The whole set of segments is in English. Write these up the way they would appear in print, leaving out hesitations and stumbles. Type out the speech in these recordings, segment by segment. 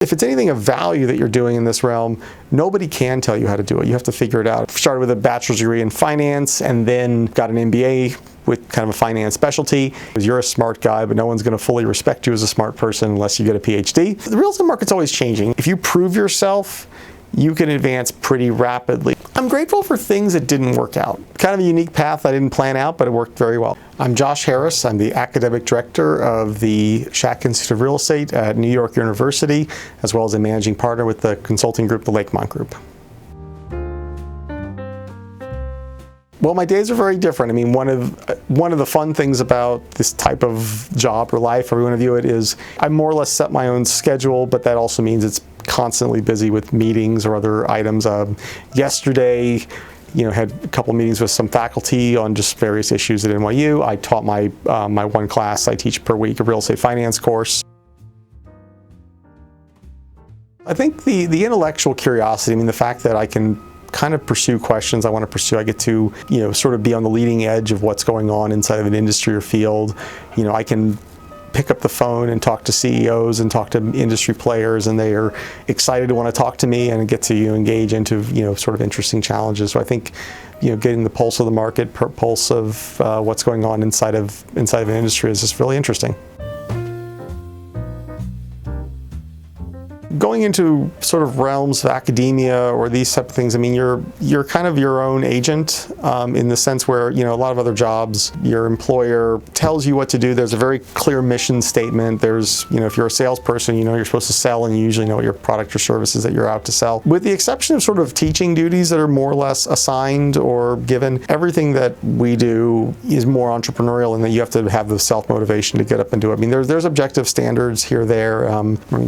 If it's anything of value that you're doing in this realm, nobody can tell you how to do it. You have to figure it out. Started with a bachelor's degree in finance and then got an MBA with kind of a finance specialty. You're a smart guy, but no one's going to fully respect you as a smart person unless you get a PhD. The real estate market's always changing. If you prove yourself, you can advance pretty rapidly. I'm grateful for things that didn't work out. Kind of a unique path I didn't plan out, but it worked very well. I'm Josh Harris. I'm the academic director of the Schack Institute of Real Estate at New York University, as well as a managing partner with the consulting group, the Lakemont Group. Well, my days are very different. I mean, one of the fun things about this type of job or life, however you want to view it, is I more or less set my own schedule, but that also means it's constantly busy with meetings or other items. Yesterday, had a couple meetings with some faculty on just various issues at NYU. I taught my one class I teach per week, a real estate finance course. I think the intellectual curiosity, the fact that I can kind of pursue questions I want to pursue. I get to, sort of be on the leading edge of what's going on inside of an industry or field. I can pick up the phone and talk to CEOs and talk to industry players, and they are excited to want to talk to me and get to engage into sort of interesting challenges. So I think getting the pulse of the market, pulse of what's going on inside of an industry is just really interesting. Going into sort of realms of academia or these type of things, you're kind of your own agent in the sense where, a lot of other jobs, your employer tells you what to do. There's a very clear mission statement. There's, if you're a salesperson, you're supposed to sell, and you usually know what your product or services that you're out to sell. With the exception of sort of teaching duties that are more or less assigned or given, everything that we do is more entrepreneurial, and that you have to have the self-motivation to get up and do it. There's objective standards here, there.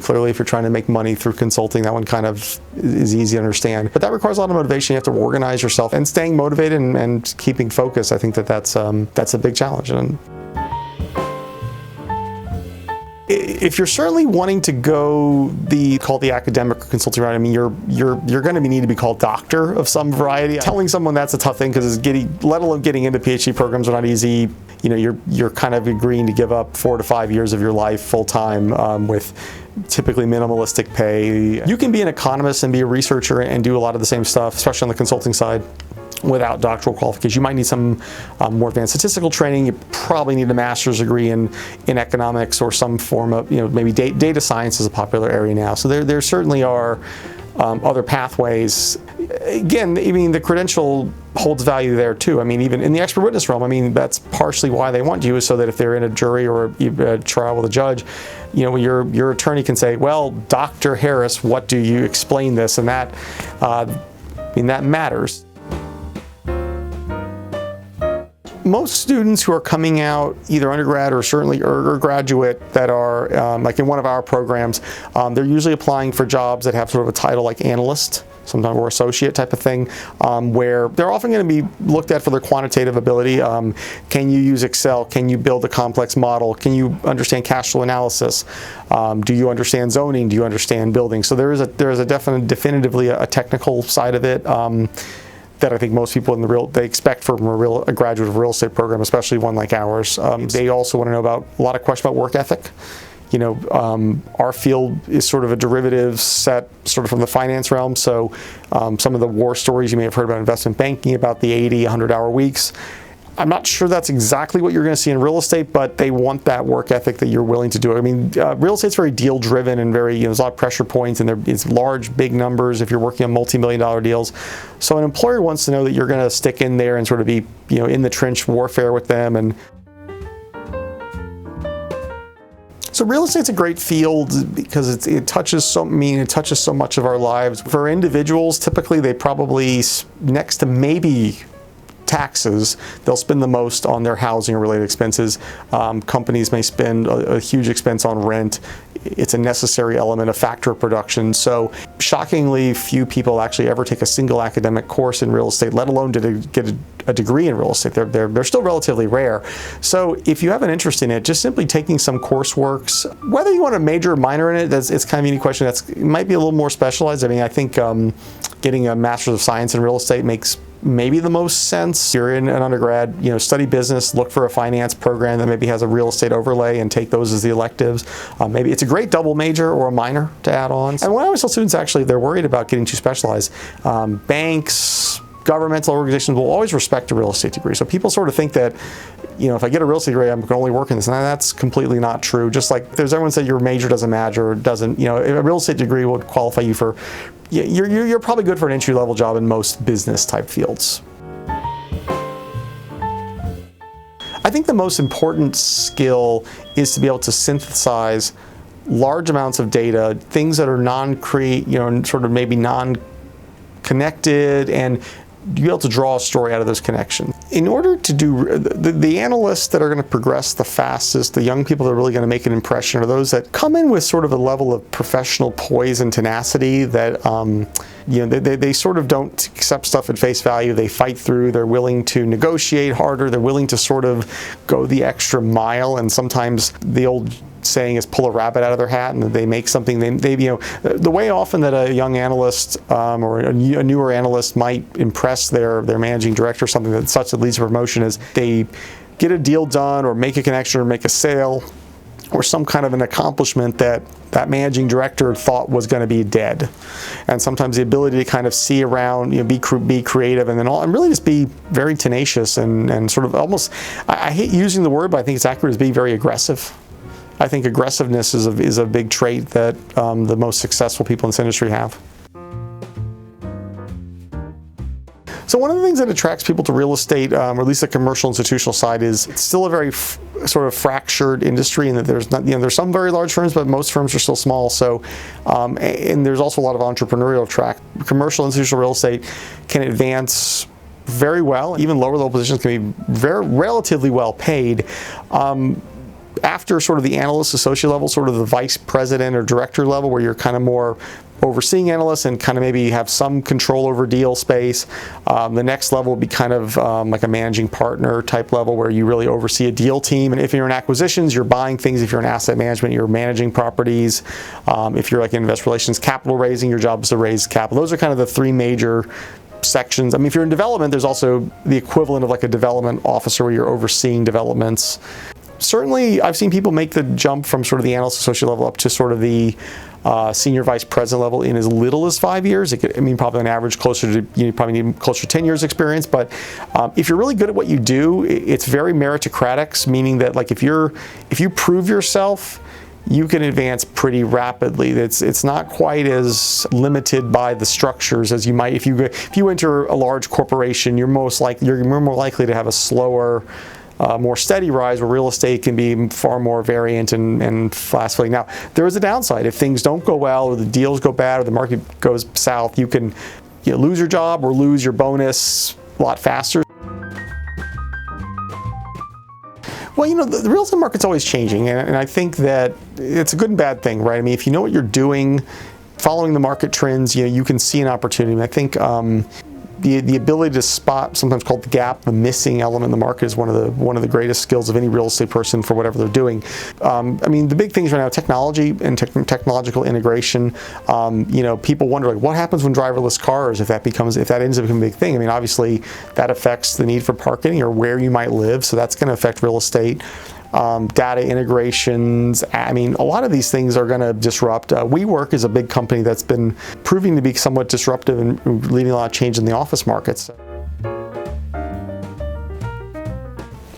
Clearly, if you're trying to make money through consulting, that one kind of is easy to understand. But that requires a lot of motivation. You have to organize yourself, and staying motivated and keeping focus. I think that's a big challenge. And if you're certainly wanting to go called the academic or consulting route, you're going to need to be called doctor of some variety. Telling someone that's a tough thing, because let alone getting into PhD programs are not easy. You're kind of agreeing to give up 4 to 5 years of your life full time with typically minimalistic pay. You can be an economist and be a researcher and do a lot of the same stuff, especially on the consulting side, without doctoral qualifications. You might need some more advanced statistical training. You probably need a master's degree in economics or some form of, maybe data science is a popular area now. So there certainly are other pathways. Again, the credential holds value there too. Even in the expert witness realm, that's partially why they want you, is so that if they're in a jury or a trial with a judge, your attorney can say, well, Dr. Harris, what do you explain this? And that, that matters. Most students who are coming out, either undergrad or certainly or graduate, that are like in one of our programs, they're usually applying for jobs that have sort of a title like analyst, sometimes or associate type of thing, where they're often going to be looked at for their quantitative ability. Can you use Excel? Can you build a complex model? Can you understand cash flow analysis? Do you understand zoning? Do you understand building? So there is a definitively a technical side of it. That I think most people they expect from a graduate of a real estate program, especially one like ours. They also want to know about a lot of questions about work ethic. Our field is sort of a derivative set sort of from the finance realm. So some of the war stories you may have heard about investment banking, about the 80, 100-hour weeks. I'm not sure that's exactly what you're going to see in real estate, but they want that work ethic that you're willing to do. Real estate's very deal driven and very, there's a lot of pressure points, and it's large, big numbers if you're working on multi-million-dollar deals. So an employer wants to know that you're going to stick in there and sort of be, in the trench warfare with them. And so real estate's a great field because it touches so much of our lives. For individuals, typically they probably, next to maybe taxes, they'll spend the most on their housing or related expenses. Companies may spend a huge expense on rent. It's a necessary element, a factor of production. So shockingly few people actually ever take a single academic course in real estate, let alone get a degree in real estate. They're still relatively rare. So if you have an interest in it, just simply taking some courseworks, whether you want to major or minor in it, it's kind of a unique question. It might be a little more specialized. I think getting a Master's of Science in real estate makes maybe the most sense. You're in an undergrad, study business, look for a finance program that maybe has a real estate overlay and take those as the electives. Maybe it's a great double major or a minor to add on. And when I always tell students, actually, they're worried about getting too specialized. Banks, governmental organizations will always respect a real estate degree. So people sort of think that, if I get a real estate degree, I'm going to only work in this. And that's completely not true. Just like there's everyone said your major doesn't matter, doesn't, a real estate degree would qualify you for, you're probably good for an entry-level job in most business type fields. I think the most important skill is to be able to synthesize large amounts of data, things that are sort of maybe non-connected, and be able to draw a story out of those connections. In order to do, the analysts that are going to progress the fastest, the young people that are really going to make an impression, are those that come in with sort of a level of professional poise and tenacity that, they sort of don't accept stuff at face value. They fight through. They're willing to negotiate harder. They're willing to sort of go the extra mile. And sometimes the old saying is pull a rabbit out of their hat, and they make something. The way often that a young analyst or a newer analyst might impress their managing director, something that such that leads to promotion, is they get a deal done or make a connection or make a sale or some kind of an accomplishment that managing director thought was going to be dead. And sometimes the ability to kind of see around, be creative, and really just be very tenacious and sort of almost, I hate using the word, but I think it's accurate, is being very aggressive. I think aggressiveness is a big trait that the most successful people in this industry have. So one of the things that attracts people to real estate, or at least the commercial institutional side, is it's still a very sort of fractured industry, and that there's some very large firms, but most firms are still small. So, and there's also a lot of entrepreneurial track. Commercial institutional real estate can advance very well. Even lower level positions can be relatively well paid. After sort of the analyst associate level, sort of the vice president or director level, where you're kind of more overseeing analysts and kind of maybe have some control over deal space. The next level would be kind of like a managing partner type level, where you really oversee a deal team. And if you're in acquisitions, you're buying things. If you're in asset management, you're managing properties. If you're like in investor relations, capital raising, your job is to raise capital. Those are kind of the three major sections. I mean, if you're in development, there's also the equivalent of like a development officer, where you're overseeing developments. Certainly, I've seen people make the jump from sort of the analyst associate level up to sort of the senior vice president level in as little as 5 years. Probably on average closer to, you probably need closer to 10 years experience. But if you're really good at what you do, it's very meritocratic, meaning that like if you prove yourself, you can advance pretty rapidly. It's not quite as limited by the structures as you might if you enter a large corporation. You're more likely to have a slower, more steady rise, where real estate can be far more variant and fast-flowing. Now, there is a downside. If things don't go well, or the deals go bad, or the market goes south, you can lose your job or lose your bonus a lot faster. Well, the real estate market's always changing, and I think that it's a good and bad thing, right? I mean, if you know what you're doing, following the market trends, you can see an opportunity. And I think the ability to spot, sometimes called the gap, the missing element in the market, is one of the greatest skills of any real estate person for whatever they're doing. The big things right now, technology and technological integration. People wonder, like, what happens when driverless cars, if that ends up becoming a big thing. Obviously that affects the need for parking or where you might live, so that's going to affect real estate. Data integrations. A lot of these things are going to disrupt. WeWork is a big company that's been proving to be somewhat disruptive and leading a lot of change in the office markets.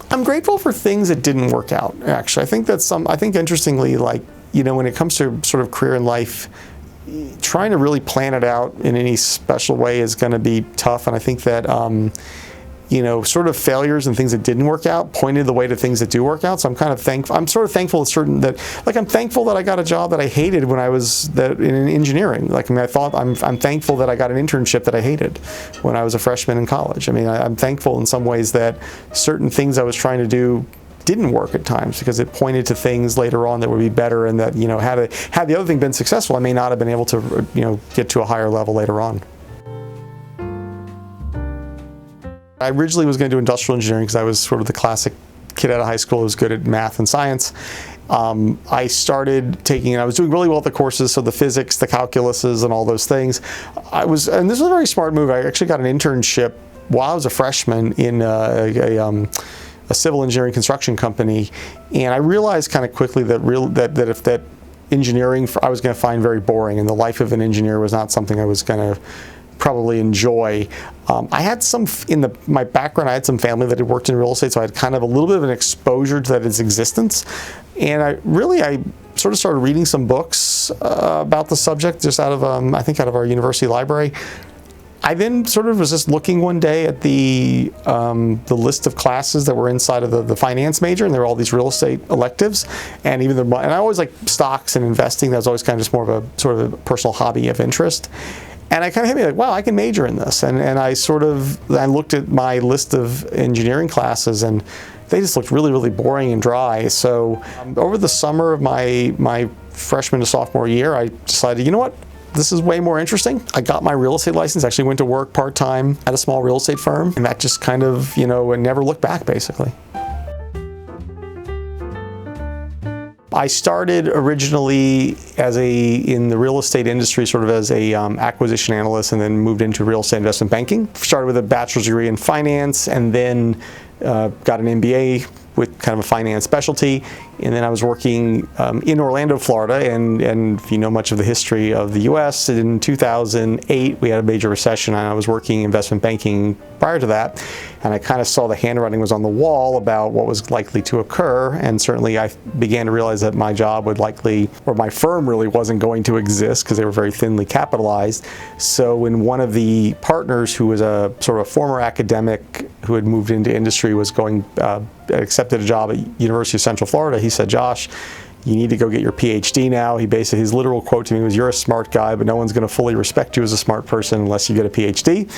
I'm grateful for things that didn't work out, actually. I think interestingly, when it comes to sort of career and life, trying to really plan it out in any special way is going to be tough. And I think that sort of failures and things that didn't work out pointed the way to things that do work out. So I'm kind of thankful. I'm sort of thankful I'm thankful that I got a job that I hated when I was in engineering. I'm thankful that I got an internship that I hated when I was a freshman in college. I'm thankful in some ways that certain things I was trying to do didn't work at times, because it pointed to things later on that would be better, and that had the other thing been successful, I may not have been able to get to a higher level later on. I originally was going to do industrial engineering because I was sort of the classic kid out of high school who was good at math and science. I started taking, I was doing really well at the courses, so the physics, the calculuses, and all those things. And this was a very smart move. I actually got an internship while I was a freshman in a civil engineering construction company, and I realized kind of quickly that engineering I was going to find very boring, and the life of an engineer was not something I was going to probably enjoy. I had my background, I had some family that had worked in real estate, so I had kind of a little bit of an exposure to its existence. And I sort of started reading some books about the subject, just out of, I think out of our university library. I then sort of was just looking one day at the list of classes that were inside of the finance major, and there were all these real estate electives, and and I always liked stocks and investing. That was always kind of just more of a sort of a personal hobby of interest. And I kind of hit me like, wow, I can major in this. And I looked at my list of engineering classes, and they just looked really, really boring and dry. So over the summer of my freshman to sophomore year, I decided, you know what? This is way more interesting. I got my real estate license, actually went to work part-time at a small real estate firm, and that just kind of, and never looked back, basically. I started originally in the real estate industry sort of as a acquisition analyst, and then moved into real estate investment banking. Started with a bachelor's degree in finance, and then got an MBA with kind of a finance specialty. And then I was working in Orlando, Florida, and if you know much of the history of the US, in 2008 we had a major recession, and I was working investment banking prior to that, and I kind of saw the handwriting was on the wall about what was likely to occur, and certainly I began to realize that my job would likely, or my firm really wasn't going to exist because they were very thinly capitalized. So when one of the partners, who was a sort of a former academic who had moved into industry, was accepted a job at University of Central Florida, he said, "Josh, you need to go get your PhD now." His literal quote to me was, "You're a smart guy, but no one's going to fully respect you as a smart person unless you get a PhD."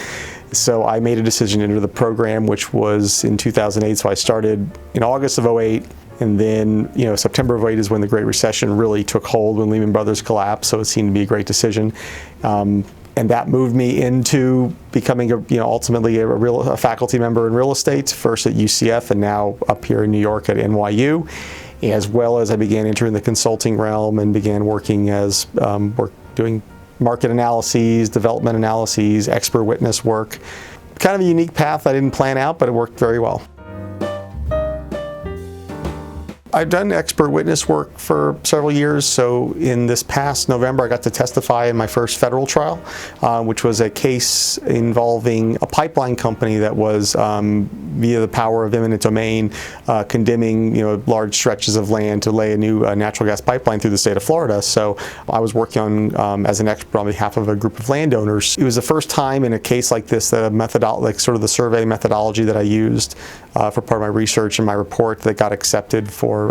So I made a decision to enter the program, which was in 2008. So I started in August of 2008, and then September of 2008 is when the Great Recession really took hold, when Lehman Brothers collapsed. So it seemed to be a great decision. And that moved me into becoming ultimately a faculty member in real estate, first at UCF and now up here in New York at NYU, as well as I began entering the consulting realm and began working as doing market analyses, development analyses, expert witness work. Kind of a unique path I didn't plan out, but it worked very well. I've done expert witness work for several years. So in this past November, I got to testify in my first federal trial, which was a case involving a pipeline company that was, via the power of eminent domain, condemning large stretches of land to lay a new natural gas pipeline through the state of Florida. So I was working on as an expert on behalf of a group of landowners. It was the first time in a case like this that sort of the survey methodology that I used for part of my research and my report that got accepted for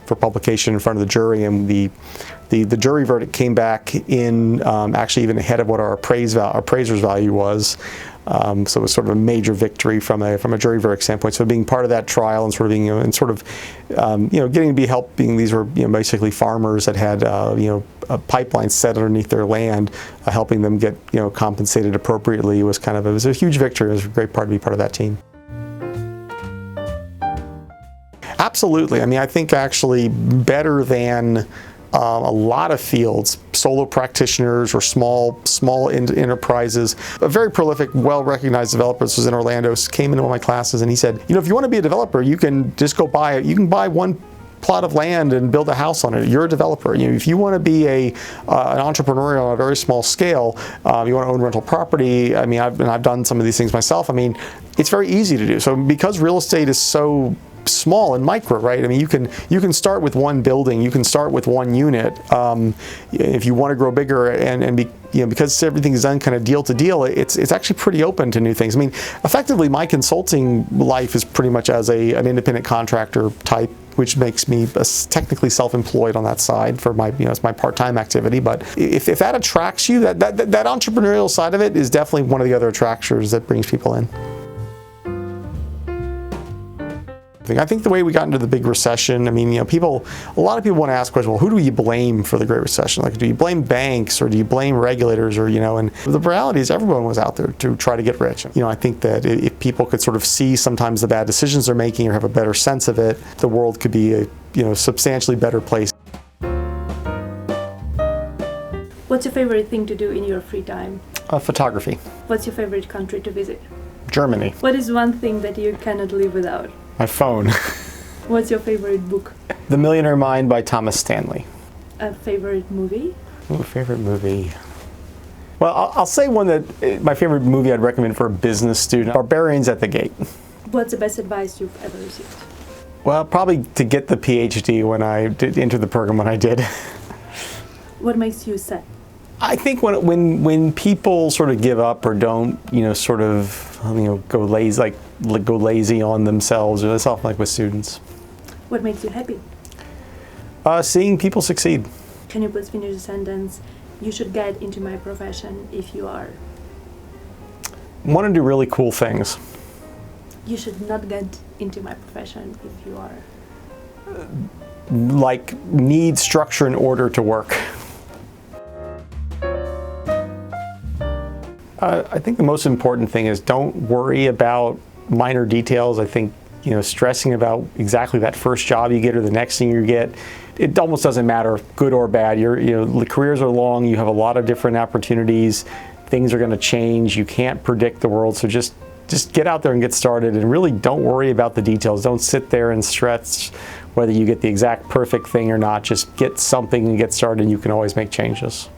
publication in front of the jury, and the jury verdict came back in actually even ahead of what our appraiser's value was. So it was sort of a major victory from a jury verdict standpoint. So being part of that trial and sort of being getting to be helping, these were basically farmers that had a pipeline set underneath their land, helping them get compensated appropriately it was a huge victory. It was a great part to be part of that team. Absolutely. I mean, I think actually better than a lot of fields, solo practitioners or small enterprises. A very prolific, well-recognized developer, this was in Orlando, came into one of my classes, and he said, if you want to be a developer, you can just go buy it. You can buy one plot of land and build a house on it. You're a developer. If you want to be an entrepreneur on a very small scale, you want to own rental property. I mean, I've done some of these things myself. I mean, it's very easy to do. So because real estate is so small and micro, right? I mean, you can start with one building, you can start with one unit. If you want to grow bigger and be, because everything is done kind of deal to deal, it's actually pretty open to new things. I mean, effectively, my consulting life is pretty much as an independent contractor type, which makes me technically self-employed on that side for my, it's my part-time activity. But if that attracts you, that entrepreneurial side of it is definitely one of the other attractors that brings people in. I think the way we got into the big recession, I mean, a lot of people want to ask questions, well, who do you blame for the Great Recession? Like, do you blame banks or do you blame regulators or, and the reality is everyone was out there to try to get rich. I think that if people could sort of see sometimes the bad decisions they're making or have a better sense of it, the world could be a, substantially better place. What's your favorite thing to do in your free time? Photography. What's your favorite country to visit? Germany. What is one thing that you cannot live without? My phone. What's your favorite book? The Millionaire Mind by Thomas Stanley. A favorite movie? Ooh, favorite movie. Well, I'll say one that my favorite movie I'd recommend for a business student, Barbarians at the Gate. What's the best advice you've ever received? Well, probably to get the PhD when I did enter the program when I did. What makes you sad? I think when people sort of give up or don't, go lazy on themselves, or that's often like with students. What makes you happy? Seeing people succeed. Can you please finish the sentence? You should get into my profession if you are. Want to do really cool things. You should not get into my profession if you are. Like need structure and order to work. I think the most important thing is don't worry about minor details. I think, stressing about exactly that first job you get or the next thing you get, it almost doesn't matter, good or bad. The careers are long, you have a lot of different opportunities, things are going to change, you can't predict the world, so just get out there and get started, and really don't worry about the details. Don't sit there and stress whether you get the exact perfect thing or not. Just get something and get started, and you can always make changes.